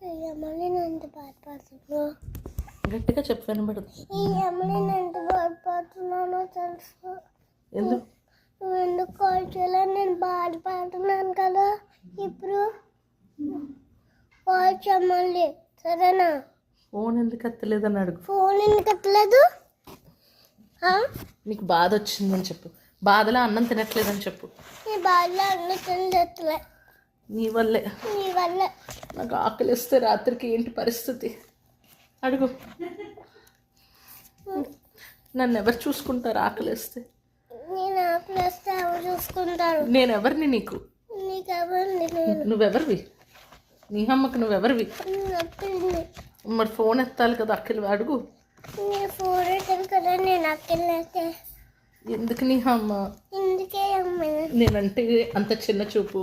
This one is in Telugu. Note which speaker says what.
Speaker 1: ఈ అమ్మని నేను ఎంత బాధపడుతున్నా.
Speaker 2: గట్టిగా చెప్పు, వినబడదు.
Speaker 1: ఈ అమ్మని నేను ఎంత బాధపడుతున్నానో తెలుసు.
Speaker 2: ఎందుకు?
Speaker 1: నువ్వు ఎందుకు కాల్ చేయాలని నేను బాధపడుతున్నాను కదా. ఇప్పుడు కాల్ చేయమల్లి, సరేనా?
Speaker 2: ఫోన్ ఎందుకు ఎత్తలేదని అడుగు.
Speaker 1: ఫోన్ ఎందుకు ఎత్తలేదు?
Speaker 2: నీకు బాధ వచ్చిందని చెప్పు. బాధలో అన్నం తినట్లేదని చెప్పు.
Speaker 1: నీ బాధలో అన్నం తినట్లే.
Speaker 2: నీ వల్లే.
Speaker 1: నీ వల్ల.
Speaker 2: నాకు ఆకలిస్తే రాత్రికి ఏంటి పరిస్థితి అడుగు. నన్ను ఎవరు చూసుకుంటారు ఆకలిస్తే?
Speaker 1: నేను ఆకలిస్తే ఎవరు చూసుకుంటారు?
Speaker 2: నేను ఎవరిని నీకు?
Speaker 1: నీకెవరిని?
Speaker 2: నువ్వెవరివి? నీ అమ్మకు నువ్వెవరివి? మరి ఫోన్ ఎత్తాలి కదా అక్కలు. అడుగు.
Speaker 1: నేను ఫోన్ ఎత్తాను కదా. నేను అక్కలైతే
Speaker 2: ఎందుకు నీ అమ్మ?
Speaker 1: ఎందుకే అమ్మ?
Speaker 2: నేనంటే అంత చిన్న చూపు?